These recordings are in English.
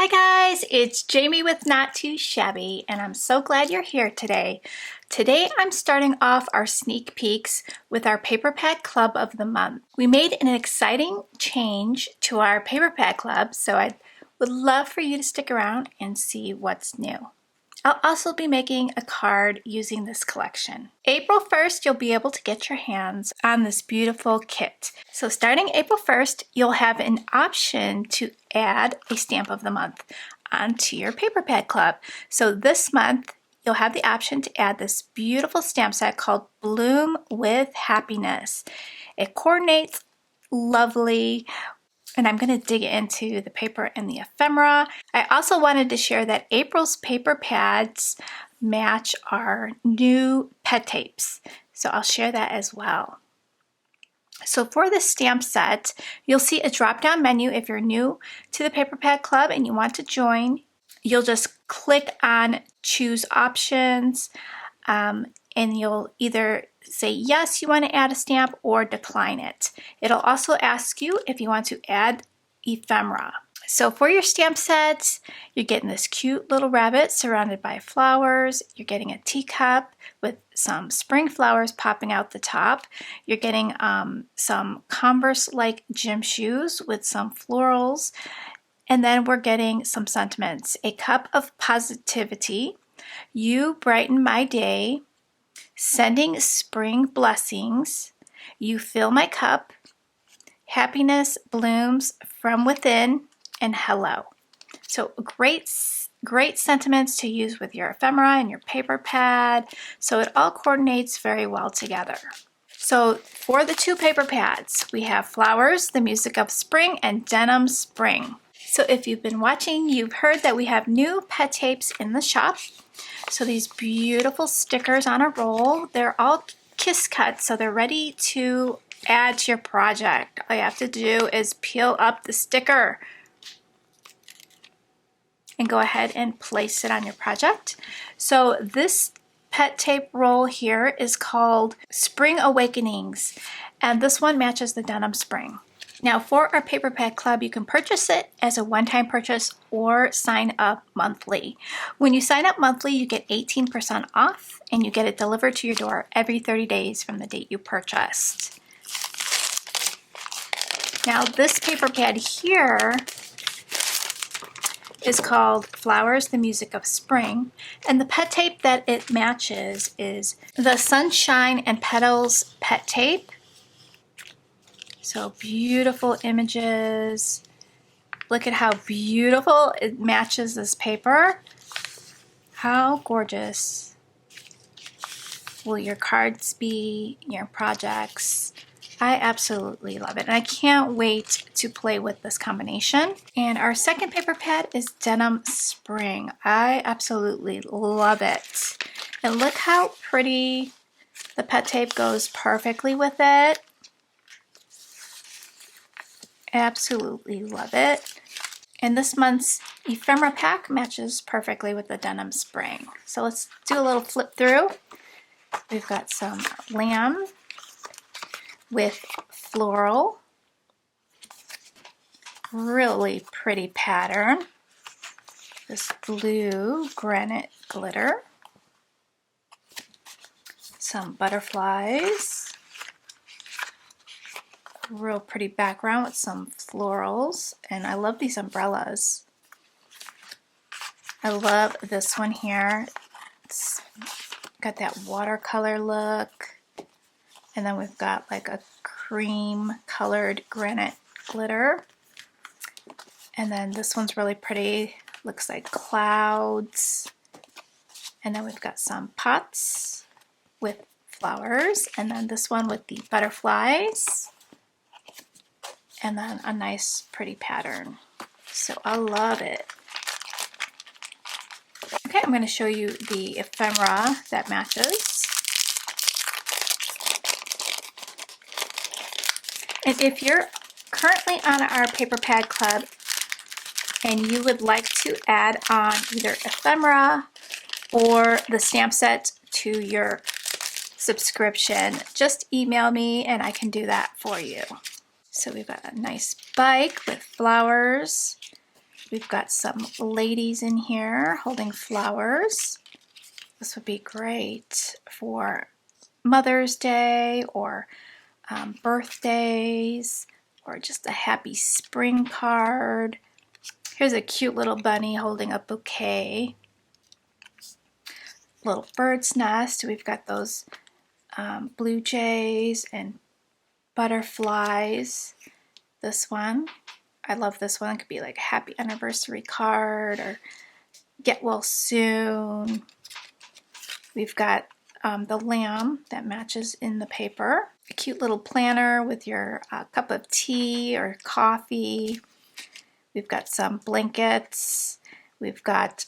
Hi guys, it's Jamie with Not Too Shabby, and I'm so glad you're here today. Today I'm starting off our sneak peeks with our paper pad club of the month. We made an exciting change to our paper pad club, so I would love for you to stick around and see what's new. I'll also be making a card using this collection. April 1st, you'll be able to get your hands on this beautiful kit. So starting April 1st, you'll have an option to add a stamp of the month onto your paper pad club. So this month, you'll have the option to add this beautiful stamp set called Bloom with Happiness. It coordinates lovely, and I'm going to dig into the paper and the ephemera. I also wanted to share that April's paper pads match our new pet tapes, so I'll share that as well. So for the stamp set, you'll see a drop-down menu. If you're new to the paper pad club and you want to join, you'll just click on choose options, and you'll either say yes, you want to add a stamp, or decline it. It'll also ask you if you want to add ephemera. So for your stamp sets, you're getting this cute little rabbit surrounded by flowers. You're getting a teacup with some spring flowers popping out the top. You're getting some Converse-like gym shoes with some florals. And then we're getting some sentiments. A cup of positivity. You brighten my day. Sending spring blessings. You fill my cup. Happiness blooms from within. And hello. So great sentiments to use with your ephemera and your paper pad. So it all coordinates very well together. So for the two paper pads, we have Flowers, the Music of Spring, and Denim Spring. So if you've been watching, you've heard that we have new pet tapes in the shop. So these beautiful stickers on a roll, they're all kiss cut, so they're ready to add to your project. All you have to do is peel up the sticker and go ahead and place it on your project. So this pet tape roll here is called Spring Awakenings, and this one matches the Denim Spring. Now for our paper pad club, you can purchase it as a one-time purchase or sign up monthly. When you sign up monthly, you get 18% off, and you get it delivered to your door every 30 days from the date you purchased. Now this paper pad here is called Flowers, the Music of Spring, and the pet tape that it matches is the Sunshine and Petals pet tape. So beautiful images. Look at how beautiful it matches this paper. How gorgeous will your cards be, your projects? I absolutely love it, and I can't wait to play with this combination. And our second paper pad is Denim Spring. I absolutely love it. And look how pretty the pet tape goes perfectly with it. Absolutely love it. And this month's ephemera pack matches perfectly with the Denim Spring. So let's do a little flip through. We've got some lamb with floral. Really pretty pattern. This blue granite glitter. Some butterflies. Real pretty background with some florals, and I love these umbrellas. I love this one here. It's got that watercolor look, and then we've got like a cream colored granite glitter, and then this one's really pretty, looks like clouds, and then we've got some pots with flowers, and then this one with the butterflies, and then a nice pretty pattern. So I love it. Okay, I'm going to show you the ephemera that matches. And if you're currently on our paper pad club and you would like to add on either ephemera or the stamp set to your subscription, just email me and I can do that for you. So we've got a nice bike with flowers, We've got some ladies in here holding flowers. This would be great for Mother's Day or birthdays, or just a happy spring card. Here's a cute little bunny holding a bouquet. Little bird's nest. We've got those blue jays and butterflies. This one, I love this one. It could be like a happy anniversary card or get well soon. We've got the lamb that matches in the paper. A cute little planner with your cup of tea or coffee. We've got some blankets. We've got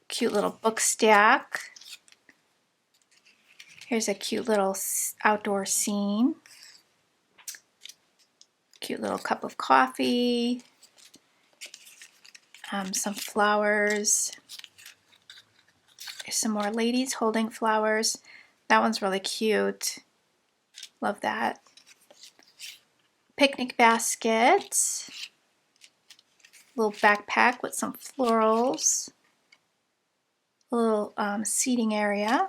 a cute little book stack. Here's a cute little outdoor scene. Cute little cup of coffee. Some flowers. There's some more ladies holding flowers. That one's really cute. Love that. Picnic basket. Little backpack with some florals. A little seating area.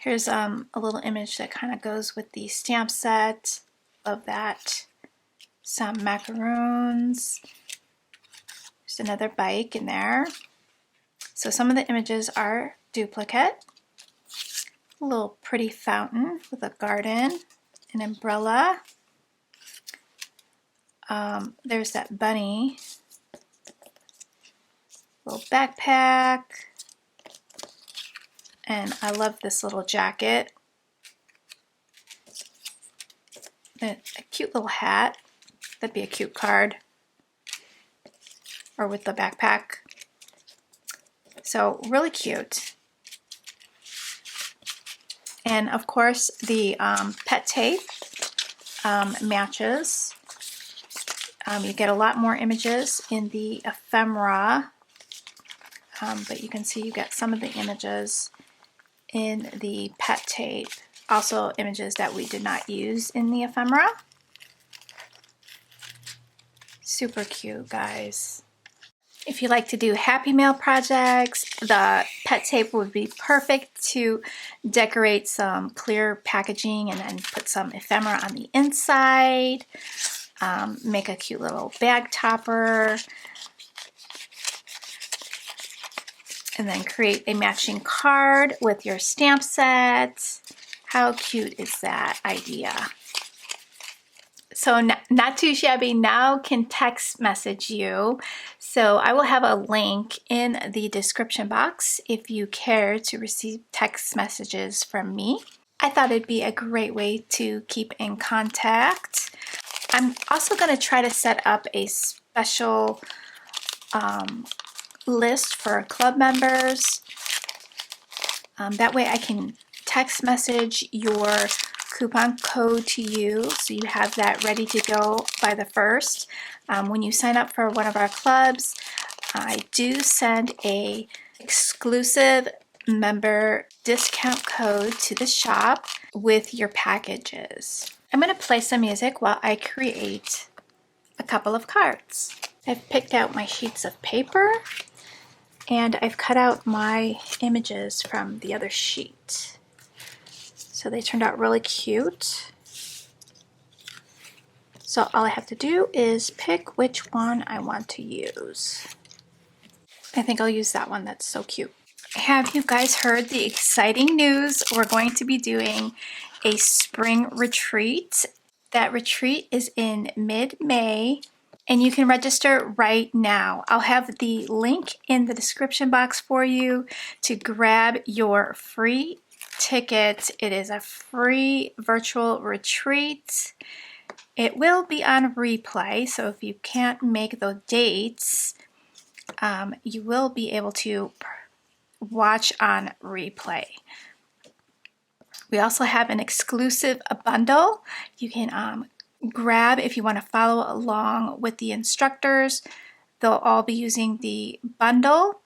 Here's a little image that kind of goes with the stamp set. Love that. Some macaroons. There's another bike in there. So some of the images are duplicate. A little pretty fountain with a garden, an umbrella. There's that bunny. Little backpack. And I love this little jacket. A cute little hat. That'd be a cute card. Or with the backpack. So really cute. And of course the pet tape matches. You get a lot more images in the ephemera, but you can see you get some of the images in the pet tape. Also images that we did not use in the ephemera. Super cute, guys. If you like to do Happy Mail projects, the pet tape would be perfect to decorate some clear packaging and then put some ephemera on the inside. Make a cute little bag topper. And then create a matching card with your stamp set. How cute is that idea? So Not Too Shabby now can text message you. So I will have a link in the description box if you care to receive text messages from me. I thought it'd be a great way to keep in contact. I'm also going to try to set up a special list for club members. That way I can text message your coupon code to you, so you have that ready to go by the 1st. When you sign up for one of our clubs, I do send a exclusive member discount code to the shop with your packages. I'm going to play some music while I create a couple of cards. I've picked out my sheets of paper and I've cut out my images from the other sheet. So they turned out really cute. So all I have to do is pick which one I want to use. I think I'll use that one. That's so cute. Have you guys heard the exciting news? We're going to be doing a spring retreat. That retreat is in mid-May, and you can register right now. I'll have the link in the description box for you to grab your free ticket. It is a free virtual retreat. It will be on replay, so if you can't make the dates, you will be able to watch on replay. We also have an exclusive bundle you can grab if you want to follow along with the instructors. They'll all be using the bundle,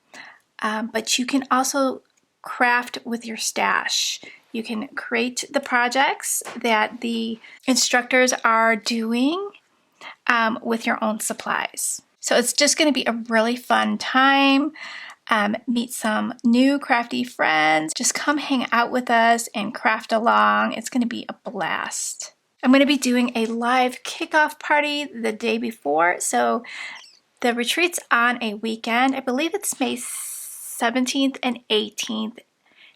but you can also craft with your stash. You can create the projects that the instructors are doing with your own supplies. So it's just going to be a really fun time. Meet some new crafty friends. Just come hang out with us and craft along. It's going to be a blast. I'm going to be doing a live kickoff party the day before. So the retreat's on a weekend. I believe it's May 17th and 18th,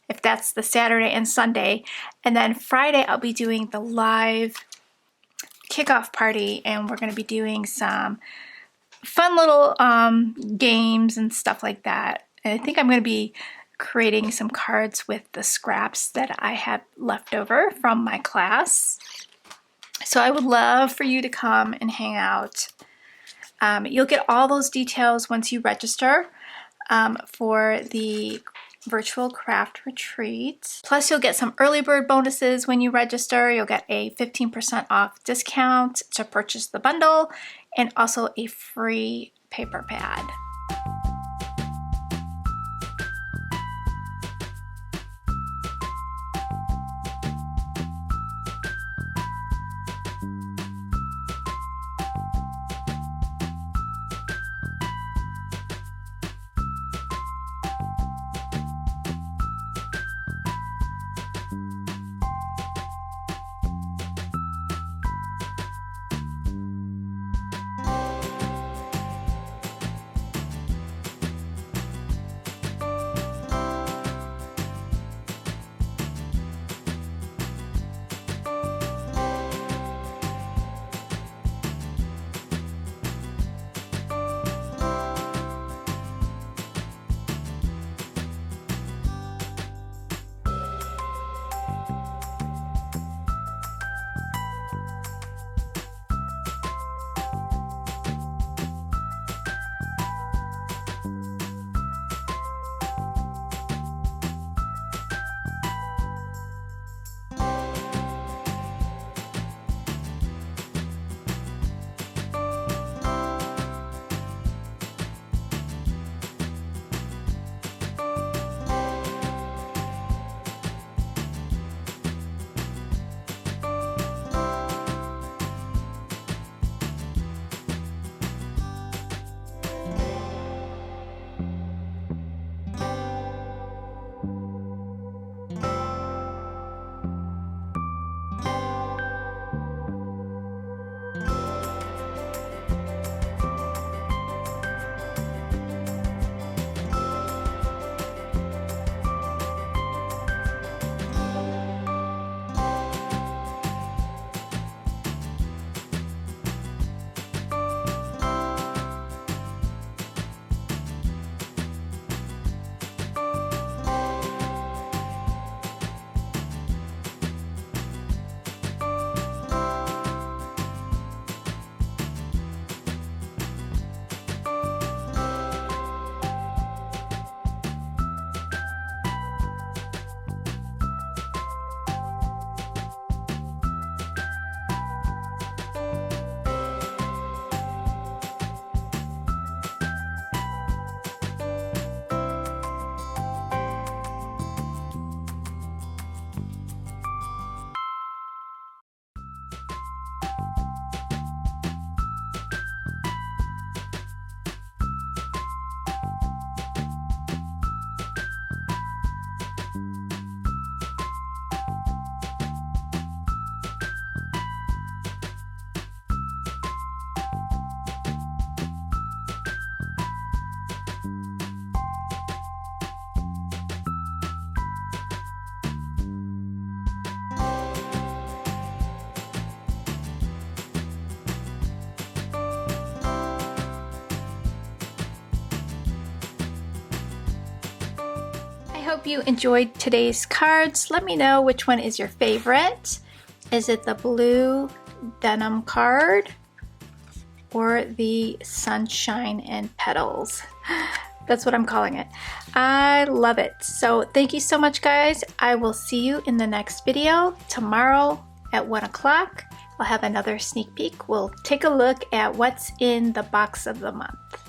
if that's the Saturday and Sunday. And then Friday, I'll be doing the live kickoff party, and we're going to be doing some fun little games and stuff like that. And I think I'm going to be creating some cards with the scraps that I have left over from my class. So I would love for you to come and hang out. You'll get all those details once you register for the virtual craft retreat. Plus, you'll get some early bird bonuses when you register. You'll get a 15% off discount to purchase the bundle and also a free paper pad. hope you enjoyed today's cards. Let me know which one is your favorite. Is it the blue denim card or the sunshine and petals? That's what I'm calling it. I love it. So thank you so much, guys. I will see you in the next video tomorrow at 1 o'clock. I'll have another sneak peek. We'll take a look at what's in the box of the month.